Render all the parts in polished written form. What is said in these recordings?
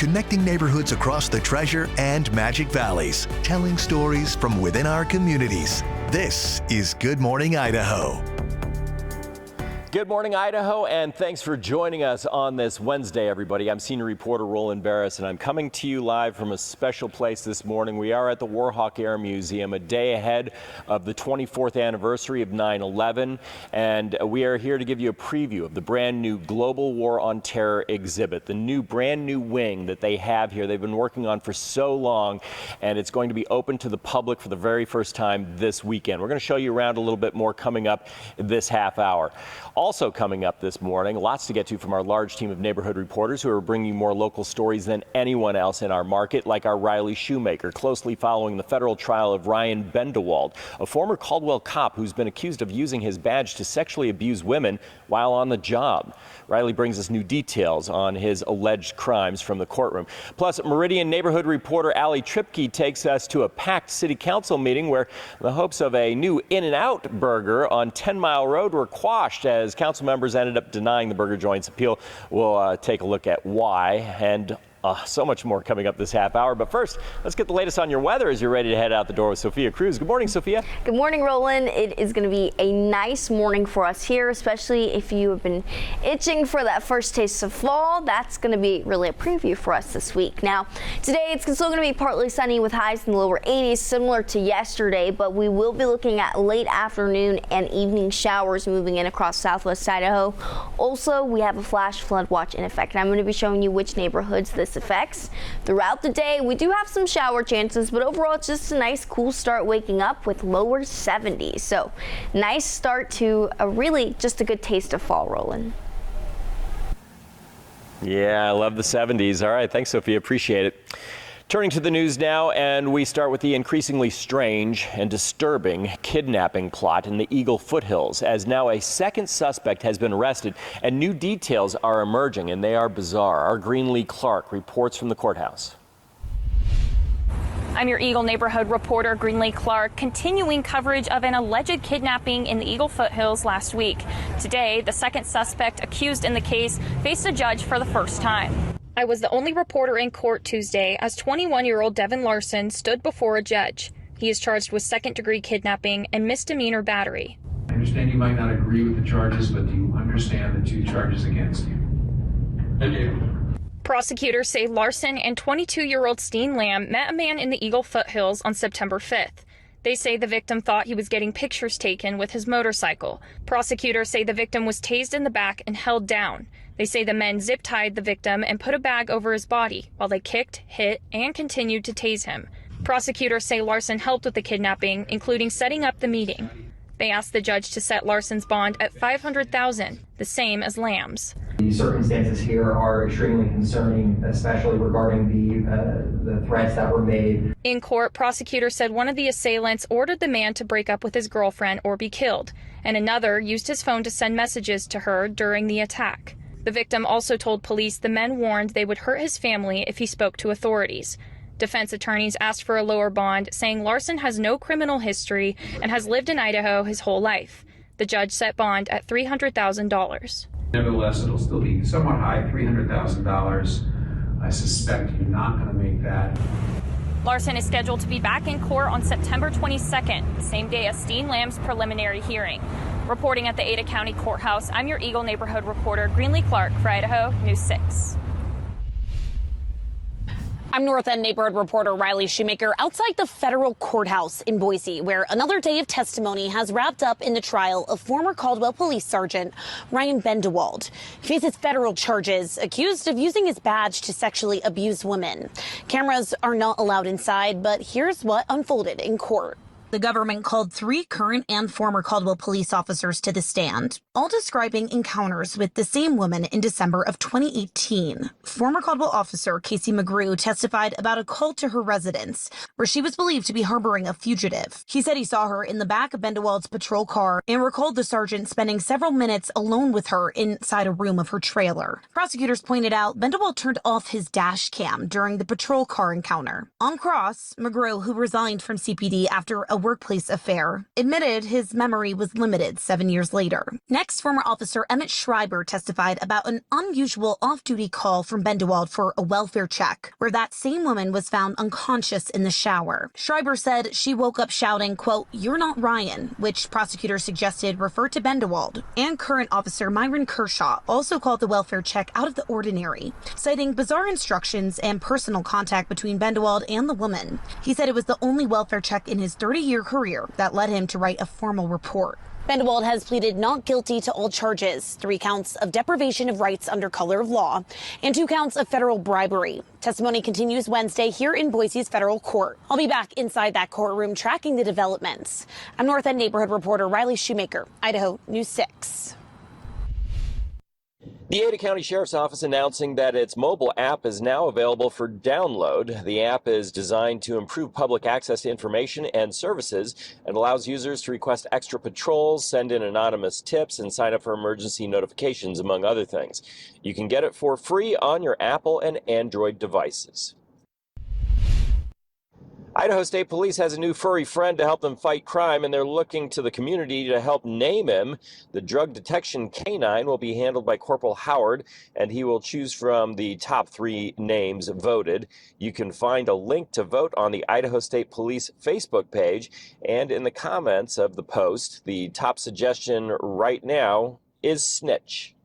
connecting neighborhoods across the Treasure and Magic Valleys, telling stories from within our communities. This is Good Morning Idaho. Good morning, Idaho, and thanks for joining us on this Wednesday, everybody. I'm senior reporter Roland Barris, and I'm coming to you live from a special place this morning. We are at the Warhawk Air Museum, a day ahead of the 24th anniversary of 9/11, and we are here to give you a preview of the brand new Global War on Terror exhibit, the brand new wing that they have here. They've been working on for so long, and it's going to be open to the public for the very first time this weekend. We're going to show you around a little bit more coming up this half hour. Also coming up this morning, lots to get to from our large team of neighborhood reporters who are bringing you more local stories than anyone else in our market, like our Riley Shoemaker, closely following the federal trial of Ryan Bendewald, a former Caldwell cop who's been accused of using his badge to sexually abuse women while on the job. Riley brings us new details on his alleged crimes from the courtroom. Plus, Meridian neighborhood reporter Allie Tripke takes us to a packed city council meeting where the hopes of a new In-N-Out burger on 10 Mile Road were quashed as council members ended up denying the burger joint's appeal. We'll take a look at why, and so much more coming up this half hour. But first, let's get the latest on your weather as you're ready to head out the door with Sophia Cruz. Good morning, Sophia. Good morning, Roland. It is going to be a nice morning for us here, especially if you have been itching for that first taste of fall. That's going to be really a preview for us this week. Now, today it's still going to be partly sunny with highs in the lower 80s, similar to yesterday, but we will be looking at late afternoon and evening showers moving in across southwest Idaho. Also, we have a flash flood watch in effect, and I'm going to be showing you which neighborhoods this affects. Throughout the day, we do have some shower chances, but overall it's just a nice cool start waking up with lower 70s. So nice start to really just a good taste of fall, Roland. Yeah, I love the 70s. All right, thanks, Sophia. Appreciate it. Turning to the news now, and we start with the increasingly strange and disturbing kidnapping plot in the Eagle foothills, as now a second suspect has been arrested and new details are emerging, and they are bizarre. Our Greenlee Clark reports from the courthouse. I'm your Eagle neighborhood reporter, Greenlee Clark, continuing coverage of an alleged kidnapping in the Eagle foothills last week. Today, the second suspect accused in the case faced a judge for the first time. I was the only reporter in court Tuesday as 21-year-old Devin Larson stood before a judge. He is charged with second-degree kidnapping and misdemeanor battery. I understand you might not agree with the charges, but do you understand the two charges against you? I do. Prosecutors say Larson and 22-year-old Steen Lamb met a man in the Eagle foothills on September 5th. They say the victim thought he was getting pictures taken with his motorcycle. Prosecutors say the victim was tased in the back and held down. They say the men zip-tied the victim and put a bag over his body while they kicked, hit, and continued to tase him. Prosecutors say Larson helped with the kidnapping, including setting up the meeting. They asked the judge to set Larson's bond at $500,000, the same as Lamb's. The circumstances here are extremely concerning, especially regarding the threats that were made. In court, prosecutors said one of the assailants ordered the man to break up with his girlfriend or be killed, and another used his phone to send messages to her during the attack. The victim also told police the men warned they would hurt his family if he spoke to authorities. Defense attorneys asked for a lower bond, saying Larson has no criminal history and has lived in Idaho his whole life. The judge set bond at $300,000. Nevertheless, it'll still be somewhat high, $300,000. I suspect you're not going to make that. Larson is scheduled to be back in court on September 22nd, the same day as Steen Lamb's preliminary hearing. Reporting at the Ada County Courthouse, I'm your Eagle neighborhood reporter, Greenlee Clark, for Idaho News 6. I'm North End neighborhood reporter Riley Shoemaker outside the federal courthouse in Boise, where another day of testimony has wrapped up in the trial of former Caldwell Police Sergeant Ryan Bendewald. He faces federal charges, accused of using his badge to sexually abuse women. Cameras are not allowed inside, but here's what unfolded in court. The government called 3 current and former Caldwell police officers to the stand, all describing encounters with the same woman in December of 2018. Former Caldwell officer Casey McGrew testified about a call to her residence where she was believed to be harboring a fugitive. He said he saw her in the back of Bendewald's patrol car and recalled the sergeant spending several minutes alone with her inside a room of her trailer. Prosecutors pointed out Bendewald turned off his dash cam during the patrol car encounter. On cross, McGrew, who resigned from CPD after a workplace affair, admitted his memory was limited 7 years later. Next, former officer Emmett Schreiber testified about an unusual off-duty call from Bendewald for a welfare check, where that same woman was found unconscious in the shower. Schreiber said she woke up shouting, quote, "You're not Ryan," which prosecutors suggested referred to Bendewald. And current officer Myron Kershaw also called the welfare check out of the ordinary, citing bizarre instructions and personal contact between Bendewald and the woman. He said it was the only welfare check in his 30-year career that led him to write a formal report. Bendewald has pleaded not guilty to all charges, 3 counts of deprivation of rights under color of law, and 2 counts of federal bribery. Testimony continues Wednesday here in Boise's federal court. I'll be back inside that courtroom tracking the developments. I'm North End neighborhood reporter Riley Shoemaker, Idaho News 6. The Ada County Sheriff's Office announcing that its mobile app is now available for download. The app is designed to improve public access to information and services and allows users to request extra patrols, send in anonymous tips, and sign up for emergency notifications, among other things. You can get it for free on your Apple and Android devices. Idaho State Police has a new furry friend to help them fight crime, and they're looking to the community to help name him. The drug detection canine will be handled by Corporal Howard, and he will choose from the top 3 names voted. You can find a link to vote on the Idaho State Police Facebook page and in the comments of the post. The top suggestion right now is Snitch.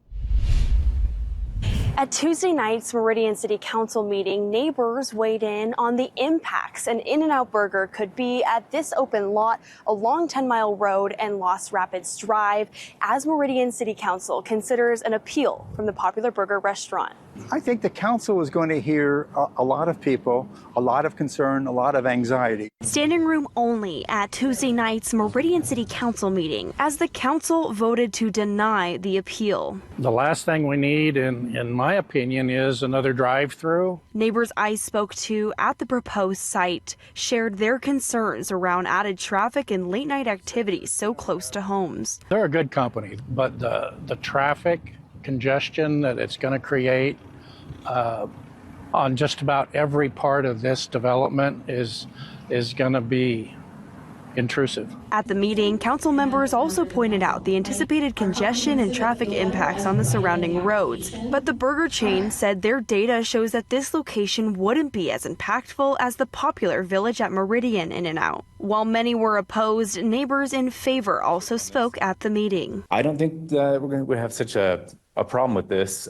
At Tuesday night's Meridian City Council meeting, neighbors weighed in on the impacts an In-N-Out burger could be at this open lot along 10 Mile Road and Lost Rapids Drive as Meridian City Council considers an appeal from the popular burger restaurant. I think the council is going to hear a lot of people, a lot of concern, a lot of anxiety. Standing room only at Tuesday night's Meridian City Council meeting as the council voted to deny the appeal. The last thing we need, in my opinion, is another drive-through. Neighbors I spoke to at the proposed site shared their concerns around added traffic and late-night activities so close to homes. They're a good company, but the traffic congestion that it's going to create on just about every part of this development is going to be intrusive. At the meeting, council members also pointed out the anticipated congestion and traffic impacts on the surrounding roads. But the burger chain said their data shows that this location wouldn't be as impactful as the popular Village at Meridian In-N-Out. While many were opposed, neighbors in favor also spoke at the meeting. I don't think we're going to have such a problem with this.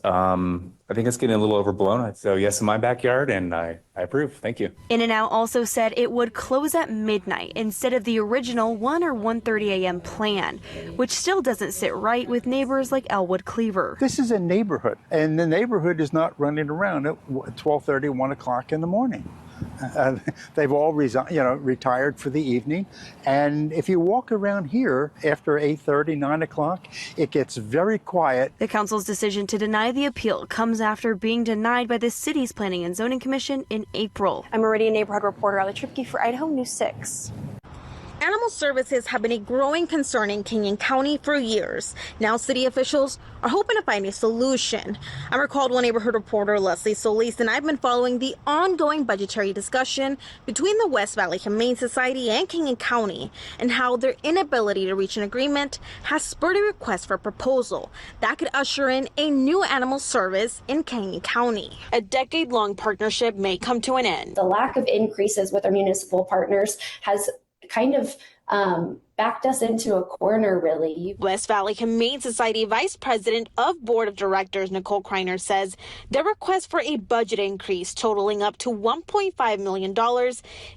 I think it's getting a little overblown. So yes, in my backyard, and I approve. Thank you. In-N-Out also said it would close at midnight instead of the original 1 or 1:30 a.m. plan, which still doesn't sit right with neighbors like Elwood Cleaver. This is a neighborhood, and the neighborhood is not running around at 12:30, 1 o'clock in the morning. They've all retired for the evening, and if you walk around here after 8:30, 9 o'clock, it gets very quiet. The council's decision to deny the appeal comes after being denied by the city's Planning and Zoning Commission in April. I'm Meridian neighborhood reporter Allie Tripke for Idaho News 6. Animal services have been a growing concern in Canyon County for years. Now city officials are hoping to find a solution. I'm our Caldwell neighborhood reporter Leslie Solis, and I've been following the ongoing budgetary discussion between the West Valley Humane Society and Canyon County and how their inability to reach an agreement has spurred a request for a proposal that could usher in a new animal service in Canyon County. A decade-long partnership may come to an end. The lack of increases with our municipal partners has kind of backed us into a corner, really. West Valley Humane Society Vice President of Board of Directors Nicole Kreiner says their request for a budget increase totaling up to $1.5 million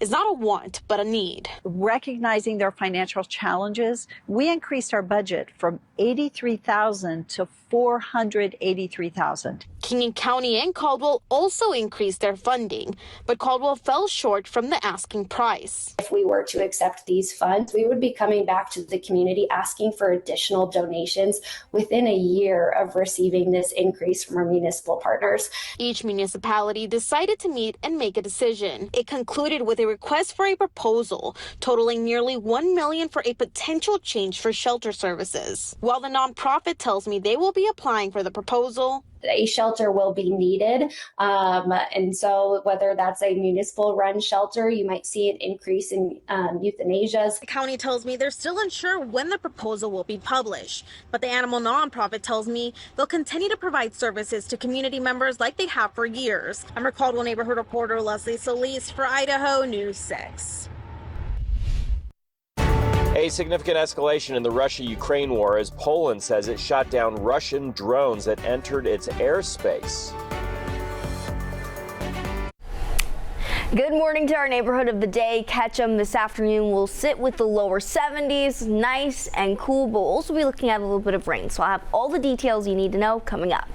is not a want, but a need. Recognizing their financial challenges, we increased our budget from $83,000 to $483,000. Canyon County and Caldwell also increased their funding, but Caldwell fell short from the asking price. If we were to accept these funds, we would be coming back to the community asking for additional donations within a year of receiving this increase from our municipal partners. Each municipality decided to meet and make a decision. It concluded with a request for a proposal totaling nearly $1 million for a potential change for shelter services. While the nonprofit tells me they will be applying for the proposal, a shelter will be needed. And so whether that's a municipal run shelter, you might see an increase in euthanasias. The county tells me they're still unsure when the proposal will be published, but the animal nonprofit tells me they'll continue to provide services to community members like they have for years. I'm your Caldwell neighborhood reporter Leslie Solis for Idaho News 6. A significant escalation in the Russia-Ukraine war as Poland says it shot down Russian drones that entered its airspace. Good morning to our neighborhood of the day. Ketchum this afternoon will sit with the lower 70s, nice and cool, but we'll also be looking at a little bit of rain. So I'll have all the details you need to know coming up.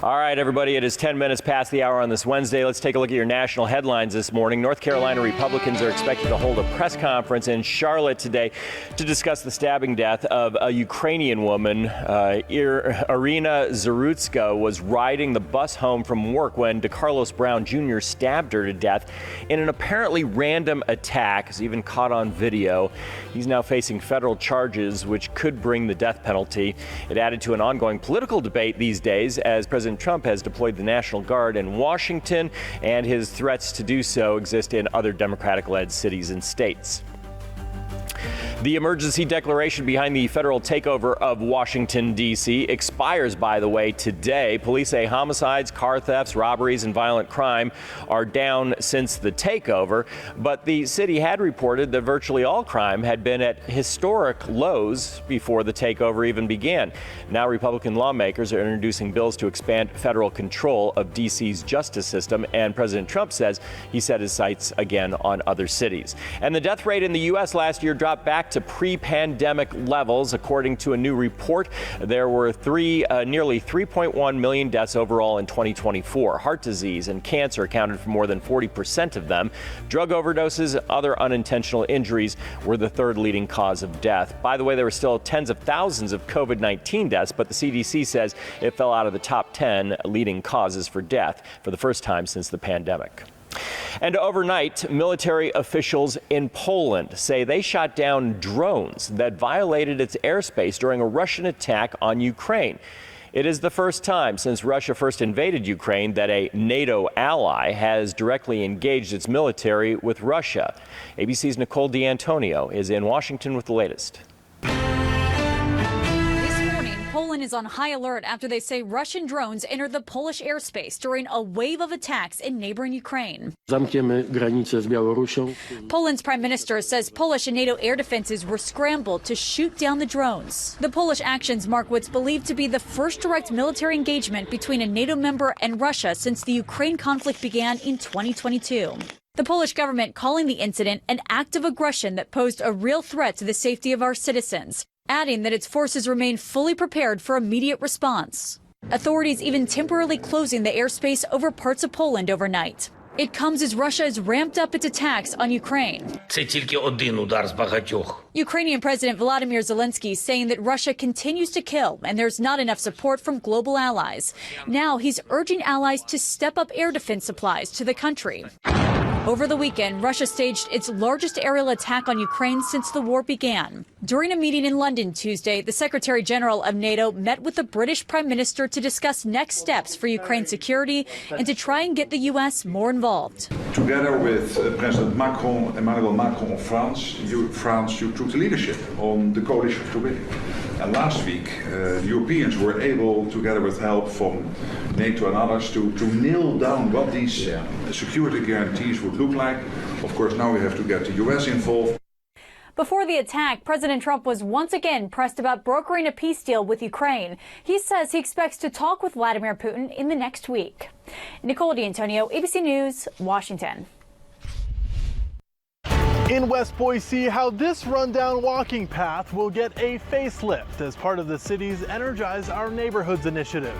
All right, everybody, it is 10 minutes past the hour on this Wednesday. Let's take a look at your national headlines this morning. North Carolina Republicans are expected to hold a press conference in Charlotte today to discuss the stabbing death of a Ukrainian woman. Irina Zarutska was riding the bus home from work when DeCarlos Brown Jr. stabbed her to death in an apparently random attack. It's even caught on video. He's now facing federal charges, which could bring the death penalty. It added to an ongoing political debate these days as President Trump has deployed the National Guard in Washington, and his threats to do so exist in other Democratic-led cities and states. The emergency declaration behind the federal takeover of Washington, D.C. expires, by the way, today. Police say homicides, car thefts, robberies, and violent crime are down since the takeover. But the city had reported that virtually all crime had been at historic lows before the takeover even began. Now Republican lawmakers are introducing bills to expand federal control of D.C.'s justice system. And President Trump says he set his sights again on other cities. And the death rate in the U.S. last year dropped back to pre-pandemic levels. According to a new report, there were nearly 3.1 million deaths overall in 2024. Heart disease and cancer accounted for more than 40% of them. Drug overdoses, other unintentional injuries were the third leading cause of death. By the way, there were still tens of thousands of COVID-19 deaths, but the CDC says it fell out of the top 10 leading causes for death for the first time since the pandemic. And overnight, military officials in Poland say they shot down drones that violated its airspace during a Russian attack on Ukraine. It is the first time since Russia first invaded Ukraine that a NATO ally has directly engaged its military with Russia. ABC's Nicole D'Antonio is in Washington with the latest. Poland is on high alert after they say Russian drones entered the Polish airspace during a wave of attacks in neighboring Ukraine. Poland's prime minister says Polish and NATO air defenses were scrambled to shoot down the drones. The Polish actions mark what's believed to be the first direct military engagement between a NATO member and Russia since the Ukraine conflict began in 2022. The Polish government calling the incident an act of aggression that posed a real threat to the safety of our citizens, adding that its forces remain fully prepared for immediate response. Authorities even temporarily closing the airspace over parts of Poland overnight. It comes as Russia has ramped up its attacks on Ukraine. Ukrainian President Volodymyr Zelensky saying that Russia continues to kill and there's not enough support from global allies. Now he's urging allies to step up air defense supplies to the country. Over the weekend, Russia staged its largest aerial attack on Ukraine since the war began. During a meeting in London Tuesday, the Secretary General of NATO met with the British Prime Minister to discuss next steps for Ukraine's security and to try and get the U.S. more involved. Together with President Emmanuel Macron of France, you took the leadership on the coalition to win. And last week, the Europeans were able, together with help from NATO and others, to nail down what these security guarantees would look like. Of course, now we have to get the US involved. Before the attack, President Trump was once again pressed about brokering a peace deal with Ukraine. He says he expects to talk with Vladimir Putin in the next week. Nicole D'Antonio, ABC News, Washington. In West Boise, how this rundown walking path will get a facelift as part of the city's Energize Our Neighborhoods initiative.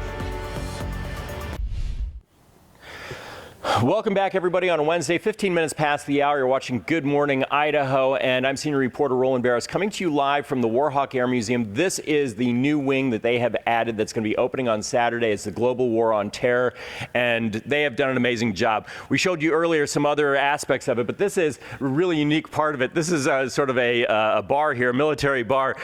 Welcome back, everybody, on a Wednesday, 15 minutes past the hour. You're watching Good Morning Idaho, and I'm senior reporter Roland Barris coming to you live from the Warhawk Air Museum. This is the new wing that they have added that's going to be opening on Saturday. It's the Global War on Terror, and they have done an amazing job. We showed you earlier some other aspects of it, but this is a really unique part of it. This is sort of a bar here, a military bar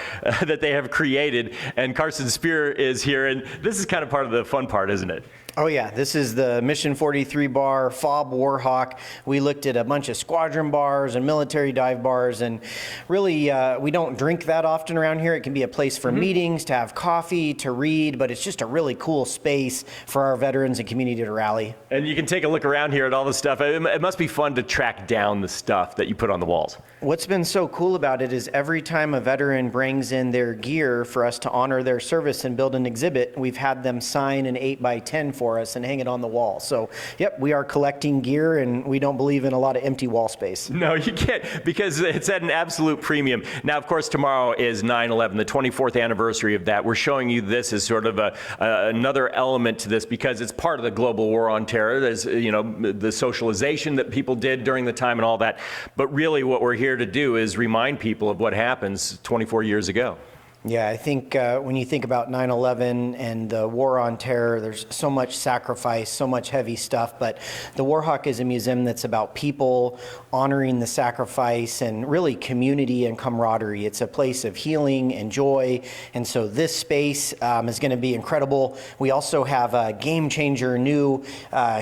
that they have created, and Carson Spear is here, and this is kind of part of the fun part, isn't it? Oh yeah, this is the Mission 43 bar, FOB Warhawk. We looked at a bunch of squadron bars and military dive bars, and really we don't drink that often around here. It can be a place for meetings, to have coffee, to read, but it's just a really cool space for our veterans and community to rally. And you can take a look around here at all the stuff. It must be fun to track down the stuff that you put on the walls. What's been so cool about it is every time a veteran brings in their gear for us to honor their service and build an exhibit, we've had them sign an 8x10 for us and hang it on the wall. So, yep, we are collecting gear, and we don't believe in a lot of empty wall space. No, you can't, because it's at an absolute premium. Now, of course, tomorrow is 9/11, the 24th anniversary of that. We're showing you this as sort of another element to this, because it's part of the global war on terror. There's, you know, the socialization that people did during the time and all that. But really what we're here to do is remind people of what happens 24 years ago. Yeah, I think when you think about 9/11 and the war on terror, there's so much sacrifice, so much heavy stuff, but the Warhawk is a museum that's about people honoring the sacrifice and really community and camaraderie. It's a place of healing and joy, and so this space is going to be incredible. We also have a game changer new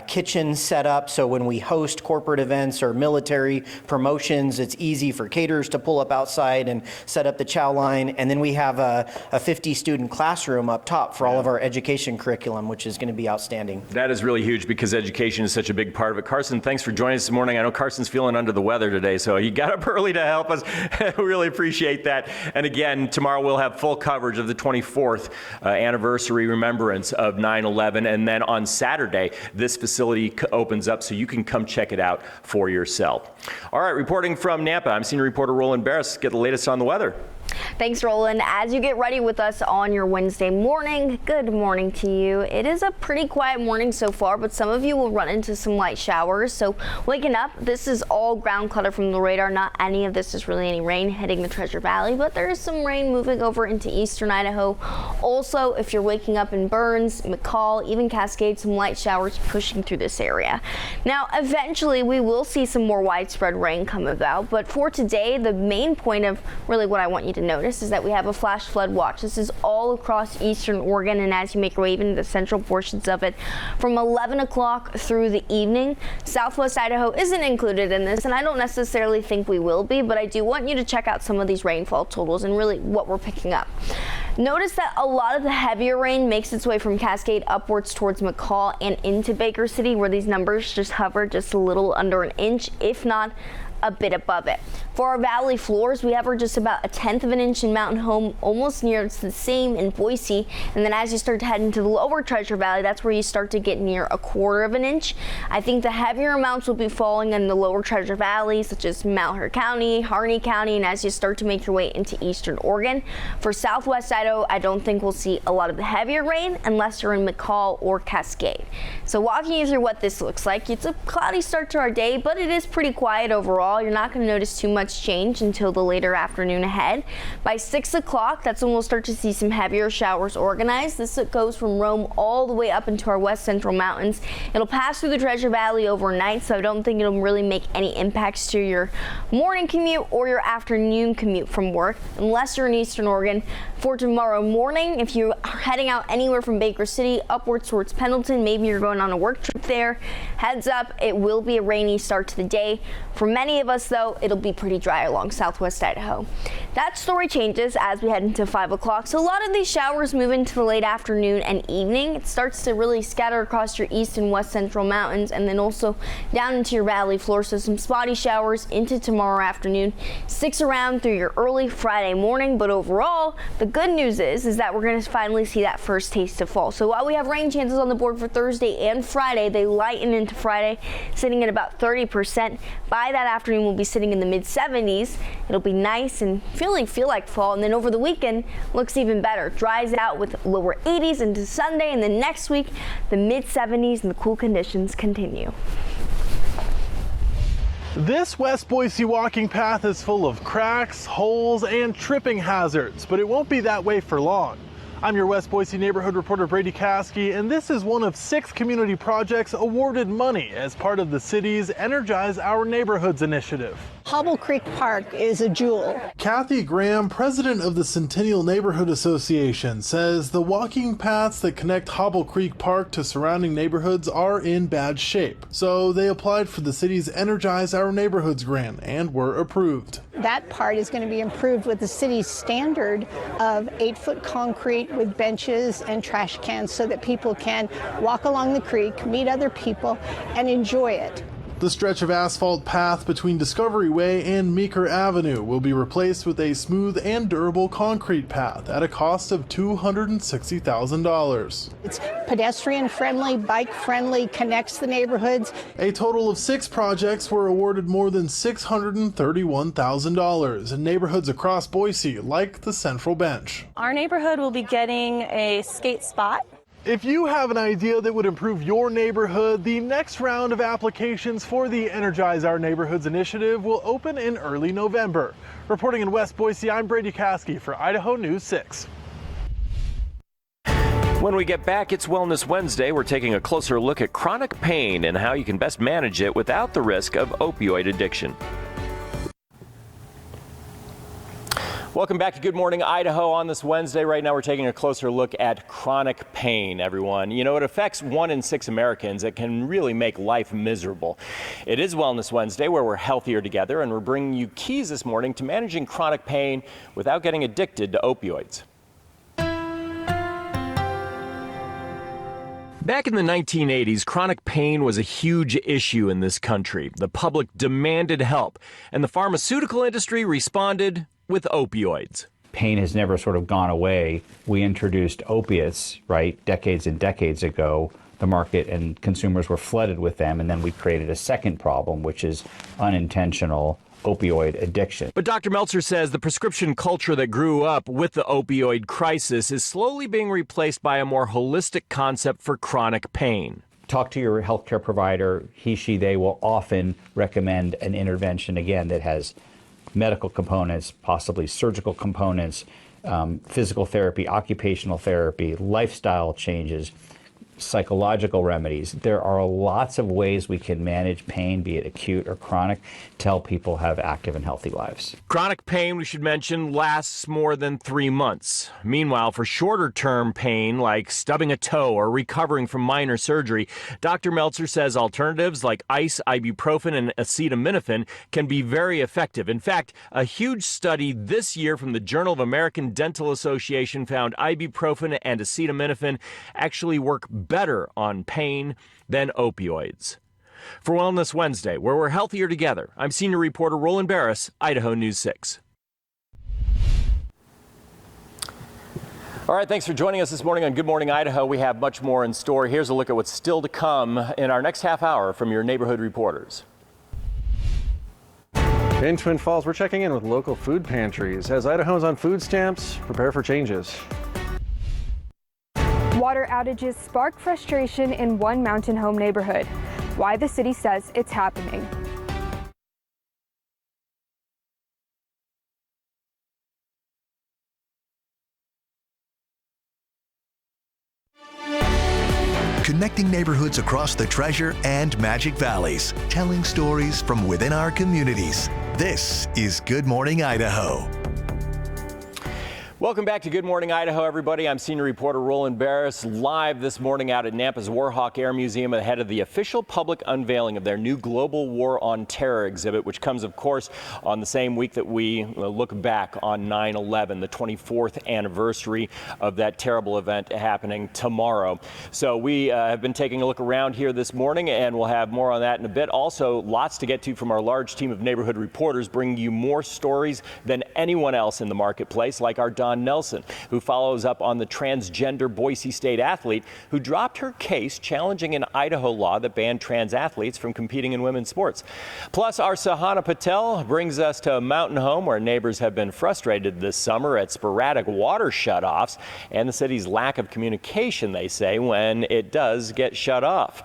kitchen set up, so when we host corporate events or military promotions, it's easy for caterers to pull up outside and set up the chow line, and then we have a 50-student classroom up top for all of our education curriculum, which is going to be outstanding. That is really huge, because education is such a big part of it. Carson, thanks for joining us this morning. I know Carson's feeling under the weather today, so he got up early to help us. We really appreciate that. And again, tomorrow we'll have full coverage of the 24th anniversary remembrance of 9/11. And then on Saturday, this facility opens up, so you can come check it out for yourself. All right, reporting from Nampa, I'm senior reporter Roland Barris. Get the latest on the weather. Thanks, Roland. As you get ready with us on your Wednesday morning, good morning to you. It is a pretty quiet morning so far, but some of you will run into some light showers. So waking up, this is all ground clutter from the radar. Not any of this is really any rain hitting the Treasure Valley, but there is some rain moving over into eastern Idaho. Also, if you're waking up in Burns, McCall, even Cascade, some light showers pushing through this area. Now, eventually we will see some more widespread rain come about, but for today, the main point of really what I want you to notice is that we have a flash flood watch. This is all across eastern Oregon, and as you make your way into the central portions of it from 11 o'clock through the evening. Southwest Idaho isn't included in this, and I don't necessarily think we will be, but I do want you to check out some of these rainfall totals and really what we're picking up. Notice that a lot of the heavier rain makes its way from Cascade upwards towards McCall and into Baker City, where these numbers just hover just a little under an inch, if not a bit above it. For our valley floors, we average just about 1/10 of an inch in Mountain Home, almost near the same in Boise. And then as you start to head into the lower Treasure Valley, that's where you start to get near 1/4 of an inch. I think the heavier amounts will be falling in the lower Treasure Valley, such as Malheur County, Harney County, and as you start to make your way into eastern Oregon. For Southwest Idaho, I don't think we'll see a lot of the heavier rain unless you're in McCall or Cascade. So walking you through what this looks like, it's a cloudy start to our day, but it is pretty quiet overall. You're not going to notice too much change until the later afternoon ahead. By 6 o'clock, that's when we'll start to see some heavier showers organized. This goes from Rome all the way up into our west central mountains. It'll pass through the Treasure Valley overnight, so I don't think it'll really make any impacts to your morning commute or your afternoon commute from work, unless you're in eastern Oregon. For tomorrow morning, if you're heading out anywhere from Baker City upwards towards Pendleton, maybe you're going on a work trip there, heads up, it will be a rainy start to the day. For many of us, though, it'll be pretty dry along southwest Idaho. That story changes as we head into 5 o'clock. So a lot of these showers move into the late afternoon and evening. It starts to really scatter across your east and west central mountains, and then also down into your valley floor. So some spotty showers into tomorrow afternoon. Sticks around through your early Friday morning. But overall, the good news is that we're going to finally see that first taste of fall. So while we have rain chances on the board for Thursday and Friday, they lighten into Friday, sitting at about 30%. By that afternoon, we'll be sitting in the mid-70s. It'll be nice and feel like fall. And then over the weekend, looks even better. Dries out with lower 80s into Sunday, and then next week, the mid-70s and the cool conditions continue. This West Boise walking path is full of cracks, holes, and tripping hazards, but it won't be that way for long. I'm your West Boise neighborhood reporter Brady Caskey, and this is one of 6 community projects awarded money as part of the city's Energize Our Neighborhoods initiative. Hobble Creek Park is a jewel. Kathy Graham, president of the Centennial Neighborhood Association, says the walking paths that connect Hobble Creek Park to surrounding neighborhoods are in bad shape. So they applied for the city's Energize Our Neighborhoods grant and were approved. That part is going to be improved with the city's standard of 8-foot concrete with benches and trash cans so that people can walk along the creek, meet other people, and enjoy it. The stretch of asphalt path between Discovery Way and Meeker Avenue will be replaced with a smooth and durable concrete path at a cost of $260,000. It's pedestrian friendly, bike friendly, connects the neighborhoods. A total of 6 projects were awarded more than $631,000 in neighborhoods across Boise, like the Central Bench. Our neighborhood will be getting a skate spot. If you have an idea that would improve your neighborhood, the next round of applications for the Energize Our Neighborhoods initiative will open in early November. Reporting in West Boise, I'm Brady Caskey for Idaho News 6. When we get back, it's Wellness Wednesday. We're taking a closer look at chronic pain and how you can best manage it without the risk of opioid addiction. Welcome back to Good Morning Idaho on this Wednesday. Right now we're taking a closer look at chronic pain, everyone. You know, it affects 1 in 6 Americans. It can really make life miserable. It is Wellness Wednesday, where we're healthier together, and we're bringing you keys this morning to managing chronic pain without getting addicted to opioids. Back in the 1980s, chronic pain was a huge issue in this country. The public demanded help, and the pharmaceutical industry responded with opioids. Pain has never sort of gone away. We introduced opiates, right, decades and decades ago. The market and consumers were flooded with them, and then we created a second problem, which is unintentional opioid addiction. But Dr. Meltzer says the prescription culture that grew up with the opioid crisis is slowly being replaced by a more holistic concept for chronic pain. Talk to your healthcare provider. He, she, they will often recommend an intervention, again, that has medical components, possibly surgical components, physical therapy, occupational therapy, lifestyle changes, psychological remedies. There are lots of ways we can manage pain, be it acute or chronic, to help people have active and healthy lives. Chronic pain, we should mention, lasts more than 3 months. Meanwhile, for shorter-term pain, like stubbing a toe or recovering from minor surgery, Dr. Meltzer says alternatives like ice, ibuprofen, and acetaminophen can be very effective. In fact, a huge study this year from the Journal of American Dental Association found ibuprofen and acetaminophen actually work better on pain than opioids. For Wellness Wednesday, where we're healthier together, I'm senior reporter Roland Barris, Idaho News 6. All right, thanks for joining us this morning on Good Morning Idaho. We have much more in store. Here's a look at what's still to come in our next half hour from your neighborhood reporters. In Twin Falls, we're checking in with local food pantries. As Idahoans on food stamps prepare for changes. Water outages spark frustration in one Mountain Home neighborhood. Why the city says it's happening. Connecting neighborhoods across the Treasure and Magic Valleys, telling stories from within our communities. This is Good Morning Idaho. Welcome back to Good Morning Idaho, everybody. I'm senior reporter Roland Barris, live this morning out at Nampa's Warhawk Air Museum ahead of the official public unveiling of their new Global War on Terror exhibit, which comes, of course, on the same week that we look back on 9/11, the 24th anniversary of that terrible event happening tomorrow. So we have been taking a look around here this morning, and we'll have more on that in a bit. Also, lots to get to from our large team of neighborhood reporters, bringing you more stories than anyone else in the marketplace, like our Don Nelson, who follows up on the transgender Boise State athlete who dropped her case challenging an Idaho law that banned trans athletes from competing in women's sports. Plus, our Sahana Patel brings us to Mountain Home, where neighbors have been frustrated this summer at sporadic water shutoffs and the city's lack of communication, they say, when it does get shut off.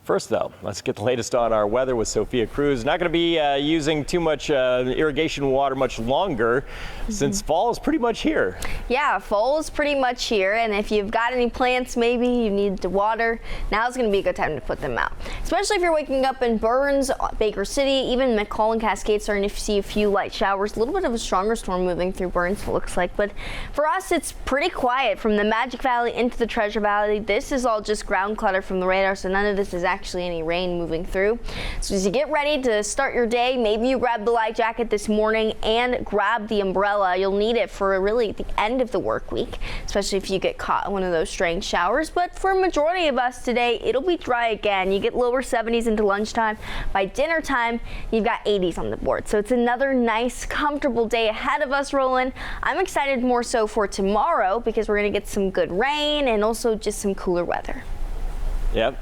First, though, let's get the latest on our weather with Sophia Cruz. Not going to be using too much irrigation water much longer since fall is pretty much here. Yeah, fall is pretty much here, and if you've got any plants maybe you need to water, now's going to be a good time to put them out. Especially if you're waking up in Burns, Baker City, even McCall and Cascade starting to see a few light showers. A little bit of a stronger storm moving through Burns, it looks like, but for us it's pretty quiet from the Magic Valley into the Treasure Valley. This is all just ground clutter from the radar, so none of this is actually any rain moving through. So as you get ready to start your day, maybe you grab the light jacket this morning and grab the umbrella. You'll need it for really the end of the work week, especially if you get caught in one of those strange showers. But for a majority of us today, it'll be dry again. You get lower 70s into lunchtime. By dinner time, you've got 80s on the board. So it's another nice, comfortable day ahead of us, Roland. I'm excited more so for tomorrow because we're going to get some good rain and also just some cooler weather. Yep.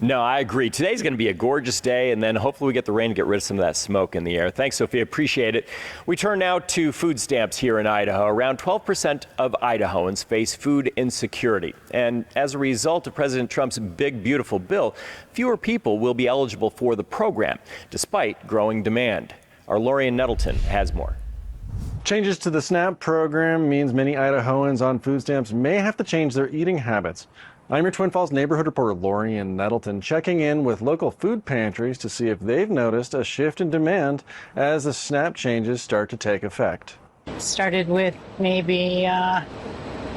No, I agree. Today's going to be a gorgeous day, and then hopefully we get the rain to get rid of some of that smoke in the air. Thanks, Sophia. Appreciate it. We turn now to food stamps here in Idaho. Around 12% of Idahoans face food insecurity. And as a result of President Trump's big, beautiful bill, fewer people will be eligible for the program, despite growing demand. Our Lorian Nettleton has more. Changes to the SNAP program means many Idahoans on food stamps may have to change their eating habits. I'm your Twin Falls neighborhood reporter Lorian Nettleton, checking in with local food pantries to see if they've noticed a shift in demand as the SNAP changes start to take effect. Started with maybe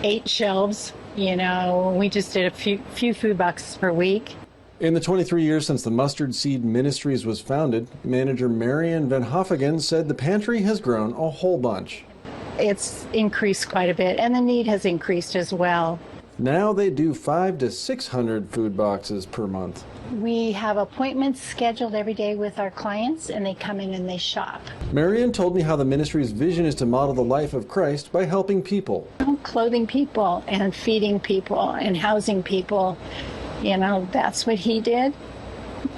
8 shelves. You know, we just did a few food boxes per week. In the 23 years since the Mustard Seed Ministries was founded, manager Marion Van Hoffagen said the pantry has grown a whole bunch. It's increased quite a bit, and the need has increased as well. Now they do 500 to 600 food boxes per month. We have appointments scheduled every day with our clients, and they come in and they shop. Marion told me how the ministry's vision is to model the life of Christ by helping people. Clothing people and feeding people and housing people. You know, that's what he did.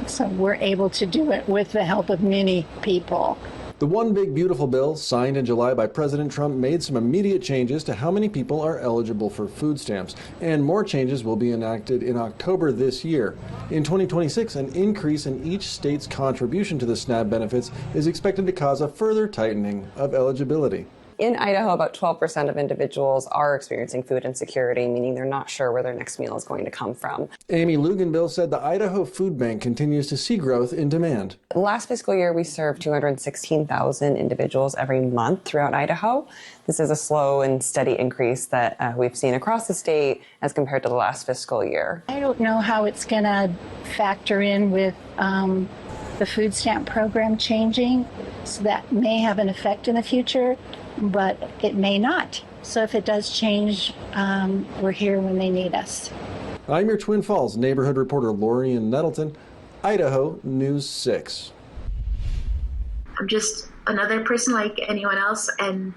So we're able to do it with the help of many people. The One Big Beautiful bill, signed in July by President Trump, made some immediate changes to how many people are eligible for food stamps, and more changes will be enacted in October this year. In 2026, an increase in each state's contribution to the SNAP benefits is expected to cause a further tightening of eligibility. In Idaho, about 12% of individuals are experiencing food insecurity, meaning they're not sure where their next meal is going to come from. Amy Luganbill said the Idaho Food Bank continues to see growth in demand. Last fiscal year, we served 216,000 individuals every month throughout Idaho. This is a slow and steady increase that we've seen across the state as compared to the last fiscal year. I don't know how it's going to factor in with the food stamp program changing, so that may have an effect in the future, but it may not. So if it does change, we're here when they need us. I'm your Twin Falls neighborhood reporter Lorian Nettleton, Idaho News 6. I'm just another person like anyone else, and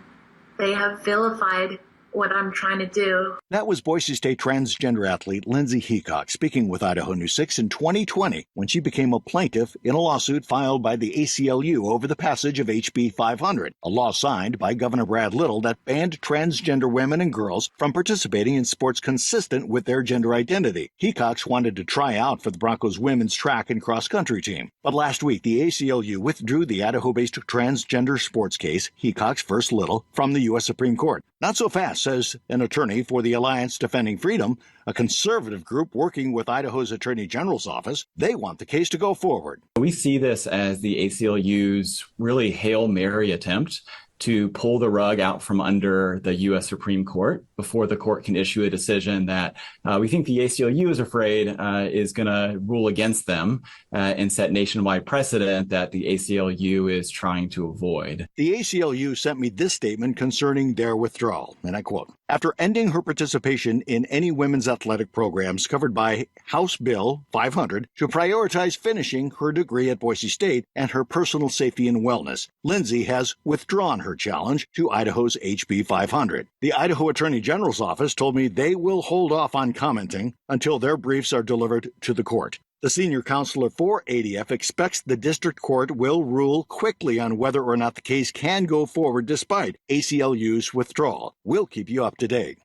they have vilified what I'm trying to do. That was Boise State transgender athlete Lindsay Heacock speaking with Idaho News 6 in 2020 when she became a plaintiff in a lawsuit filed by the ACLU over the passage of HB 500, a law signed by Governor Brad Little that banned transgender women and girls from participating in sports consistent with their gender identity. Heacock wanted to try out for the Broncos women's track and cross-country team. But last week, the ACLU withdrew the Idaho-based transgender sports case, Heacock versus Little, from the U.S. Supreme Court. Not so fast, says an attorney for the Alliance Defending Freedom, a conservative group working with Idaho's Attorney General's office. They want the case to go forward. We see this as the ACLU's really Hail Mary attempt to pull the rug out from under the U.S. Supreme Court before the court can issue a decision that we think the ACLU is afraid is going to rule against them and set nationwide precedent that the ACLU is trying to avoid. The ACLU sent me this statement concerning their withdrawal, and I quote, "After ending her participation in any women's athletic programs covered by House Bill 500 to prioritize finishing her degree at Boise State and her personal safety and wellness, Lindsay has withdrawn her challenge to Idaho's HB 500. The Idaho Attorney General's office told me they will hold off on commenting until their briefs are delivered to the court. The senior counselor for ADF expects the district court will rule quickly on whether or not the case can go forward despite ACLU's withdrawal. We'll keep you up to date."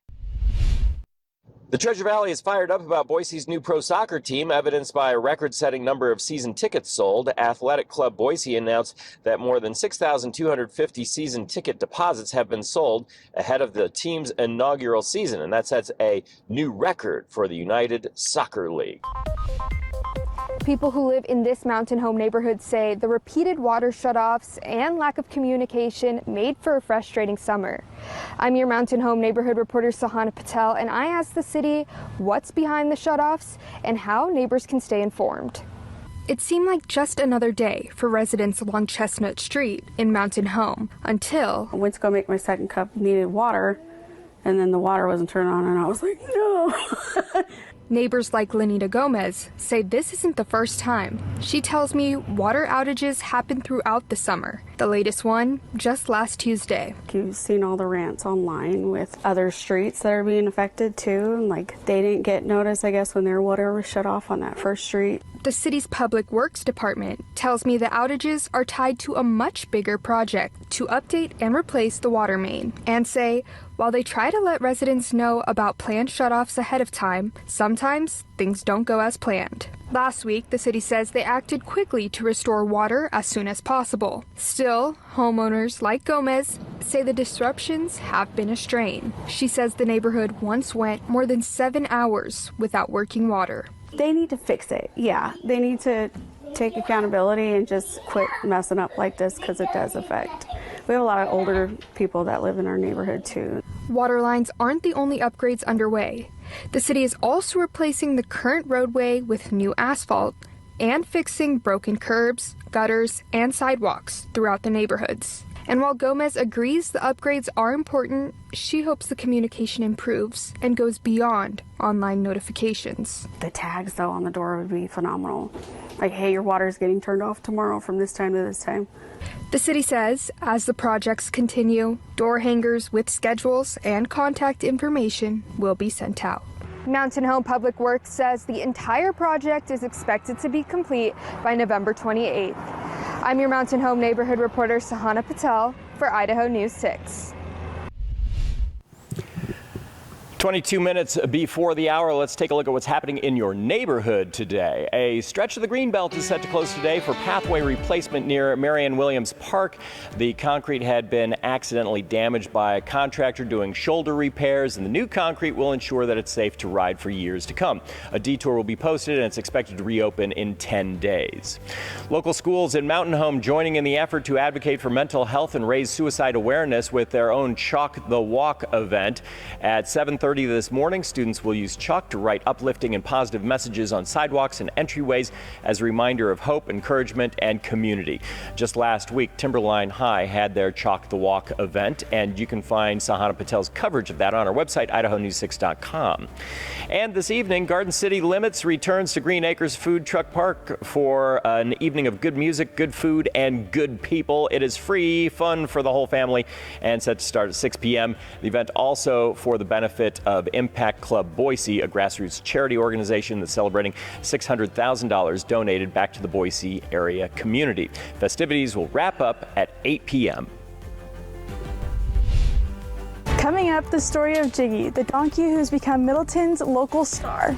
The Treasure Valley is fired up about Boise's new pro soccer team, evidenced by a record-setting number of season tickets sold. Athletic Club Boise announced that more than 6,250 season ticket deposits have been sold ahead of the team's inaugural season, and that sets a new record for the United Soccer League. People who live in this mountain home neighborhood say the repeated water shutoffs and lack of communication made for a frustrating summer. I'm your mountain home neighborhood reporter Sahana Patel, and I asked the city what's behind the shutoffs and how neighbors can stay informed. It seemed like just another day for residents along Chestnut Street in Mountain Home until I went to go make my second cup, needed water, and then the water wasn't turned on, and I was like, no. Neighbors like Lenita Gomez say this isn't the first time. She tells me water outages happen throughout the summer. The latest one just last Tuesday. You've seen all the rants online with other streets that are being affected too. And like they didn't get notice, I guess, when their water was shut off on that first street. The city's Public Works Department tells me the outages are tied to a much bigger project to update and replace the water main, and say while they try to let residents know about planned shutoffs ahead of time, sometimes things don't go as planned. Last week, the city says they acted quickly to restore water as soon as possible. Still, homeowners like Gomez say the disruptions have been a strain. She says the neighborhood once went more than 7 hours without working water. They need to fix it. Yeah, they need to take accountability and just quit messing up like this because it does affect. We have a lot of older people that live in our neighborhood too. Water lines aren't the only upgrades underway. The city is also replacing the current roadway with new asphalt and fixing broken curbs, gutters, and sidewalks throughout the neighborhoods. And while Gomez agrees the upgrades are important, she hopes the communication improves and goes beyond online notifications. The tags, though, on the door would be phenomenal. Like, hey, your water is getting turned off tomorrow from this time to this time. The city says as the projects continue, door hangers with schedules and contact information will be sent out. Mountain Home Public Works says the entire project is expected to be complete by November 28th. I'm your Mountain Home neighborhood reporter Sahana Patel for Idaho News 6. 22 minutes before the hour, let's take a look at what's happening in your neighborhood today. A stretch of the Greenbelt is set to close today for pathway replacement near Marianne Williams Park. The concrete had been accidentally damaged by a contractor doing shoulder repairs, and the new concrete will ensure that it's safe to ride for years to come. A detour will be posted, and it's expected to reopen in 10 days. Local schools in Mountain Home joining in the effort to advocate for mental health and raise suicide awareness with their own Chalk the Walk event. At 7:30 this morning, students will use chalk to write uplifting and positive messages on sidewalks and entryways as a reminder of hope, encouragement, and community. Just last week, Timberline High had their Chalk the Walk event, and you can find Sahana Patel's coverage of that on our website, idahonews6.com. And this evening, Garden City Limits returns to Green Acres Food Truck Park for an evening of good music, good food, and good people. It is free, fun for the whole family, and set to start at 6 p.m. The event also for the benefit of Impact Club Boise, a grassroots charity organization that's celebrating $600,000 donated back to the Boise area community. Festivities will wrap up at 8 p.m. Coming up, the story of Jiggy, the donkey who's become Middleton's local star.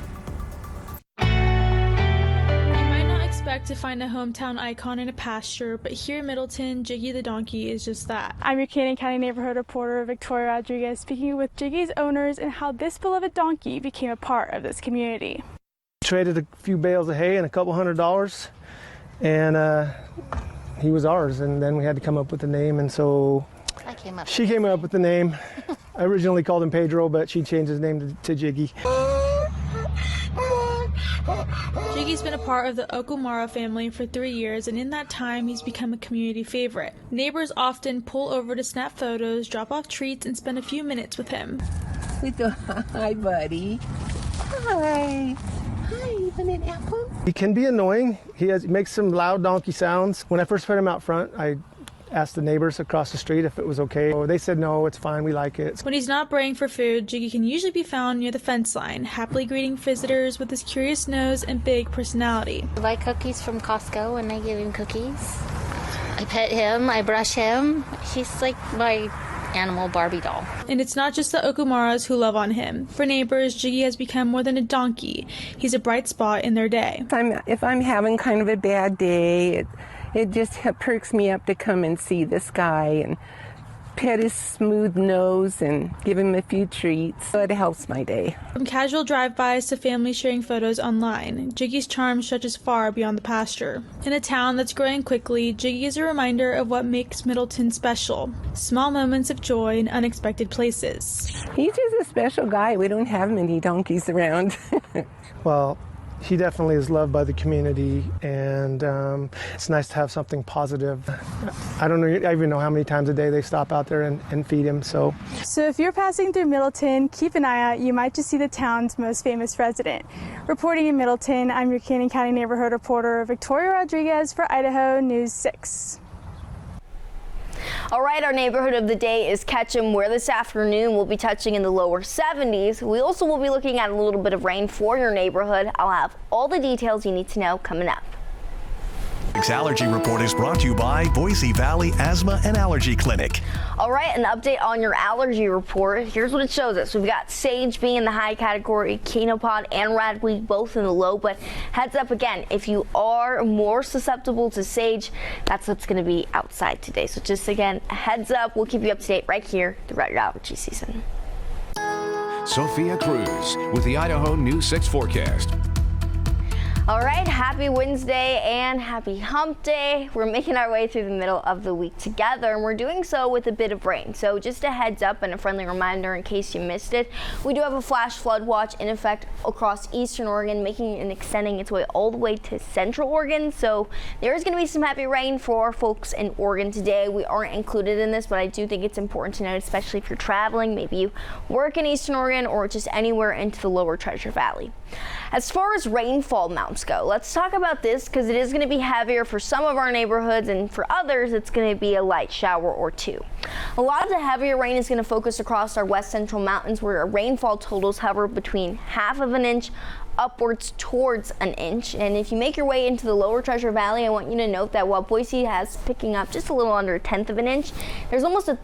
Expect to find a hometown icon in a pasture, but here in Middleton, Jiggy the donkey is just that. I'm your Canyon County neighborhood reporter Victoria Rodriguez, speaking with Jiggy's owners and how this beloved donkey became a part of this community. Traded a few bales of hay and a couple $100, and he was ours. And then we had to come up with a name, and so she came up with the name. I originally called him Pedro, but she changed his name to Jiggy. Jiggy's been a part of the Okumara family for 3 years, and in that time, he's become a community favorite. Neighbors often pull over to snap photos, drop off treats, and spend a few minutes with him. We do. Hi, buddy. Hi. Hi, you want an apple? He can be annoying. He makes some loud donkey sounds. When I first put him out front, I asked the neighbors across the street if it was okay. They said no, it's fine, we like it. When he's not braying for food, Jiggy can usually be found near the fence line, happily greeting visitors with his curious nose and big personality. I buy cookies from Costco and I give him cookies. I pet him, I brush him. He's like my animal Barbie doll. And it's not just the Okumaras who love on him. For neighbors, Jiggy has become more than a donkey. He's a bright spot in their day. If I'm having kind of a bad day, it just perks me up to come and see this guy and pet his smooth nose and give him a few treats. So it helps my day. From casual drive-bys to families sharing photos online, Jiggy's charm stretches far beyond the pasture. In a town that's growing quickly, Jiggy is a reminder of what makes Middleton special. Small moments of joy in unexpected places. He's just a special guy. We don't have many donkeys around. Well, he definitely is loved by the community, and it's nice to have something positive. I even know how many times a day they stop out there and feed him. So if you're passing through Middleton, keep an eye out. You might just see the town's most famous resident. Reporting in Middleton, I'm your Canyon County neighborhood reporter, Victoria Rodriguez for Idaho News 6. All right, our neighborhood of the day is Ketchum, where this afternoon we'll be touching in the lower 70s. We also will be looking at a little bit of rain for your neighborhood. I'll have all the details you need to know coming up. This allergy report is brought to you by Boise Valley Asthma and Allergy Clinic. All right, an update on your allergy report. Here's what it shows us. We've got sage being in the high category, chenopod and ragweed both in the low, but heads up again, if you are more susceptible to sage, that's what's going to be outside today. So just again, heads up, we'll keep you up to date right here throughout your allergy season. Sophia Cruz with the Idaho News 6 forecast. All right, happy Wednesday and happy hump day. We're making our way through the middle of the week together, and we're doing so with a bit of rain. So just a heads up and a friendly reminder in case you missed it, we do have a flash flood watch in effect across eastern Oregon, making and extending its way all the way to central Oregon. So there's going to be some heavy rain for folks in Oregon today. We aren't included in this, but I do think it's important to note, especially if you're traveling, maybe you work in eastern Oregon or just anywhere into the lower Treasure Valley. As far as rainfall amounts go, let's talk about this because it is going to be heavier for some of our neighborhoods, and for others it's going to be a light shower or two. A lot of the heavier rain is going to focus across our west central mountains, where our rainfall totals hover between 1/2 inch upwards towards 1 inch. And if you make your way into the lower Treasure Valley, I want you to note that while Boise has picking up just a little under 1/10 of an inch, there's almost a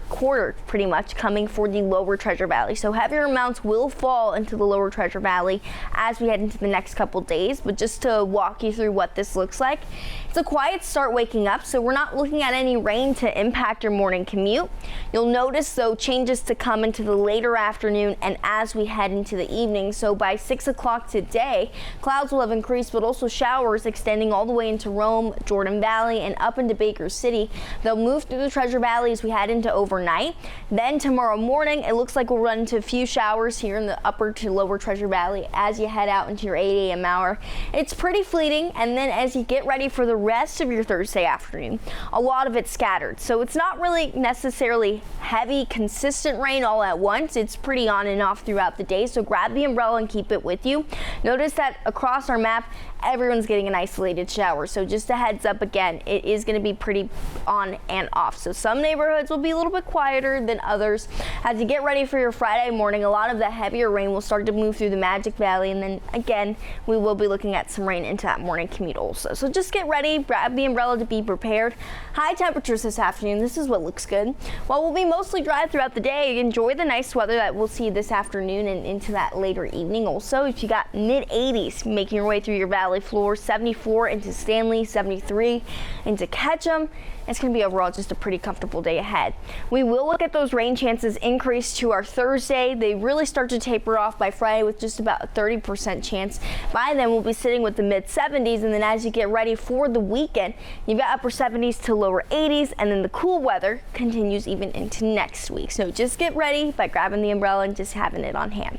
quarter pretty much coming for the lower Treasure Valley. So heavier amounts will fall into the lower Treasure Valley as we head into the next couple days. But just to walk you through what this looks like, it's a quiet start waking up, so we're not looking at any rain to impact your morning commute. You'll notice though changes to come into the later afternoon and as we head into the evening. So by 6 o'clock today, clouds will have increased, but also showers extending all the way into Rome, Jordan Valley, and up into Baker City. They'll move through the Treasure Valley as we head into overnight. Then tomorrow morning, it looks like we'll run into a few showers here in the upper to lower Treasure Valley as you head out into your 8 a.m. hour. It's pretty fleeting, and then as you get ready for the rest of your Thursday afternoon, a lot of it's scattered. So it's not really necessarily heavy, consistent rain all at once. It's pretty on and off throughout the day, so grab the umbrella and keep it with you. Notice that across our map, everyone's getting an isolated shower. So just a heads up again, it is going to be pretty on and off. So some neighborhoods will be a little bit quieter than others. As you get ready for your Friday morning, a lot of the heavier rain will start to move through the Magic Valley. And then again, we will be looking at some rain into that morning commute also. So just get ready, grab the umbrella to be prepared. High temperatures this afternoon. This is what looks good. While we'll be mostly dry throughout the day, enjoy the nice weather that we'll see this afternoon and into that later evening. Also, if you got mid-80s making your way through your valley floor, 74 into Stanley, 73 into Ketchum. It's going to be overall just a pretty comfortable day ahead. We will look at those rain chances increase to our Thursday. They really start to taper off by Friday with just about a 30% chance. By then, we'll be sitting with the mid-70s, and then as you get ready for the weekend, you've got upper 70s to lower 80s, and then the cool weather continues even into next week. So just get ready by grabbing the umbrella and just having it on hand.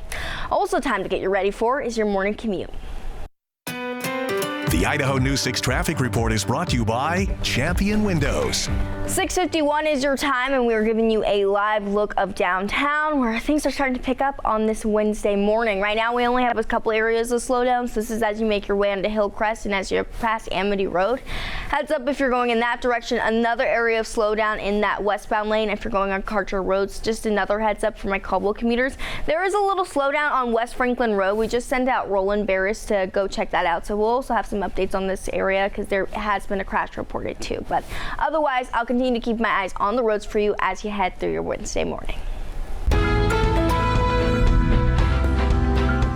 Also, time to get you ready for is your morning commute. The Idaho News 6 traffic report is brought to you by Champion Windows. 6:51 is your time, and we're giving you a live look of downtown where things are starting to pick up on this Wednesday morning. Right now, we only have a couple areas of slowdowns. This is as you make your way onto Hillcrest and as you pass Amity Road. Heads up if you're going in that direction. Another area of slowdown in that westbound lane if you're going on Karcher Roads. Just another heads up for my Caldwell commuters. There is a little slowdown on West Franklin Road. We just sent out Roland Barris to go check that out. So we'll also have some updates on this area because there has been a crash reported too. But otherwise, I'll continue to keep my eyes on the roads for you as you head through your Wednesday morning.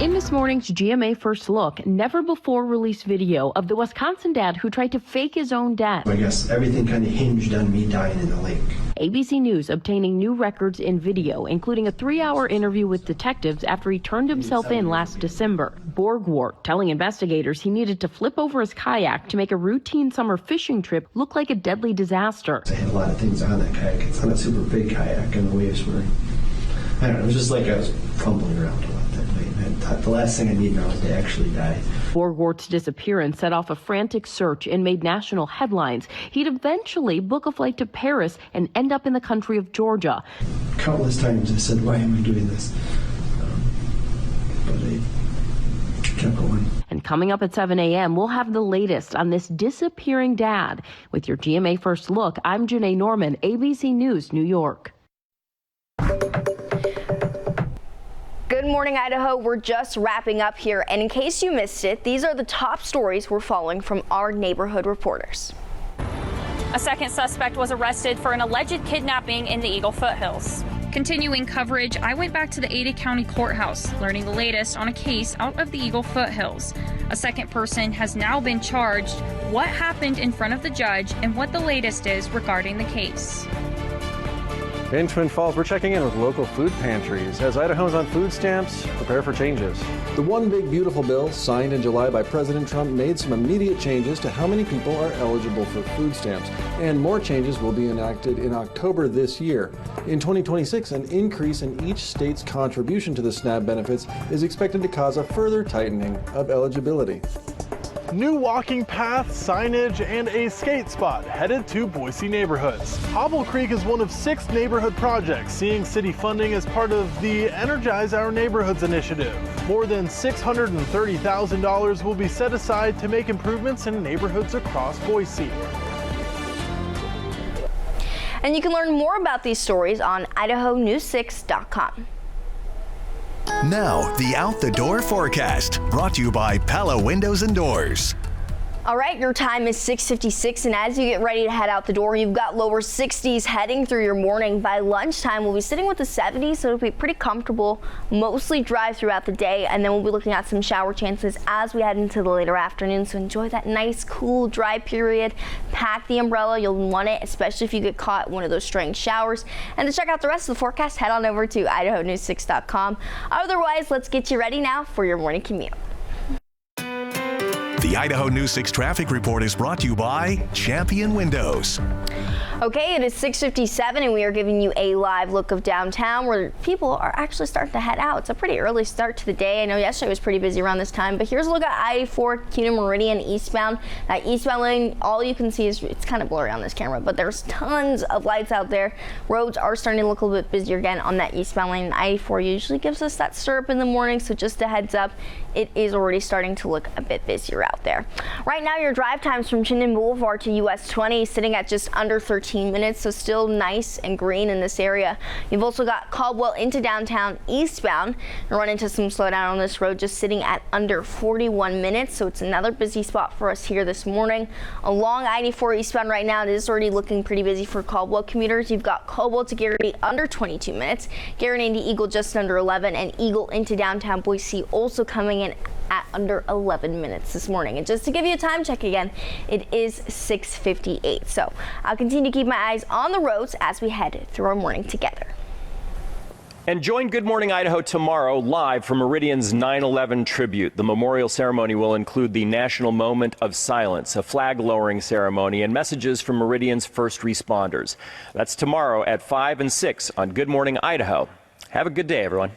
In this morning's GMA First Look, never before released video of the Wisconsin dad who tried to fake his own death. I guess everything kind of hinged on me dying in the lake. ABC News obtaining new records in video, including a 3-hour interview with detectives after he turned himself in last December. Borgwart telling investigators he needed to flip over his kayak to make a routine summer fishing trip look like a deadly disaster. I had a lot of things on that kayak. It's not a super big kayak, and the waves were, I don't know, it was just like I was fumbling around a lot that night. The last thing I need now is to actually die. Borgwart's disappearance set off a frantic search and made national headlines. He'd eventually book a flight to Paris and end up in the country of Georgia. Countless times I said, why am I doing this? But I kept going. And coming up at 7 a.m., we'll have the latest on this disappearing dad. With your GMA First Look, I'm Janae Norman, ABC News, New York. Good morning, Idaho. We're just wrapping up here, and in case you missed it, these are the top stories we're following from our neighborhood reporters. A second suspect was arrested for an alleged kidnapping in the Eagle Foothills. Continuing coverage, I went back to the Ada County Courthouse, learning the latest on a case out of the Eagle Foothills. A second person has now been charged, what happened in front of the judge, and what the latest is regarding the case. In Twin Falls, we're checking in with local food pantries as Idahoans on food stamps prepare for changes. The One Big Beautiful bill, signed in July by President Trump, made some immediate changes to how many people are eligible for food stamps. And more changes will be enacted in October this year. In 2026, an increase in each state's contribution to the SNAP benefits is expected to cause a further tightening of eligibility. New walking paths, signage, and a skate spot headed to Boise neighborhoods. Hobble Creek is one of 6 neighborhood projects seeing city funding as part of the Energize Our Neighborhoods initiative. More than $630,000 will be set aside to make improvements in neighborhoods across Boise. And you can learn more about these stories on idahonews6.com. Now, the Out the Door forecast, brought to you by Pella Windows and Doors. All right, your time is 6:56, and as you get ready to head out the door, you've got lower 60s heading through your morning. By lunchtime, we'll be sitting with the 70s, so it'll be pretty comfortable, mostly dry throughout the day, and then we'll be looking at some shower chances as we head into the later afternoon. So enjoy that nice, cool, dry period. Pack the umbrella. You'll want it, especially if you get caught in one of those strange showers. And to check out the rest of the forecast, head on over to idahonews6.com. Otherwise, let's get you ready now for your morning commute. The Idaho News 6 traffic report is brought to you by Champion Windows. Okay, it is 6:57 and we are giving you a live look of downtown where people are actually starting to head out. It's a pretty early start to the day. I know yesterday was pretty busy around this time, but here's a look at I-84 CUNA Meridian eastbound. That eastbound lane, all you can see is, it's kind of blurry on this camera, but there's tons of lights out there. Roads are starting to look a little bit busier again on that eastbound lane. I-84 usually gives us that stirrup in the morning, so just a heads up, it is already starting to look a bit busier out there. Right now, your drive times from Chinden Boulevard to US 20 sitting at just under 13 minutes, so still nice and green in this area. You've also got Caldwell into downtown eastbound. You run into some slowdown on this road, just sitting at under 41 minutes, so it's another busy spot for us here this morning. Along I-84 eastbound right now, it is already looking pretty busy for Caldwell commuters. You've got Caldwell to Garrity under 22 minutes, Garrity into Eagle just under 11, and Eagle into downtown Boise also coming in at under 11 minutes this morning. And just to give you a time check again, it is 6:58. So I'll continue to keep my eyes on the roads as we head through our morning together. And join Good Morning Idaho tomorrow live from Meridian's 9/11 tribute. The memorial ceremony will include the National Moment of Silence, a flag-lowering ceremony, and messages from Meridian's first responders. That's tomorrow at 5 and 6 on Good Morning Idaho. Have a good day, everyone.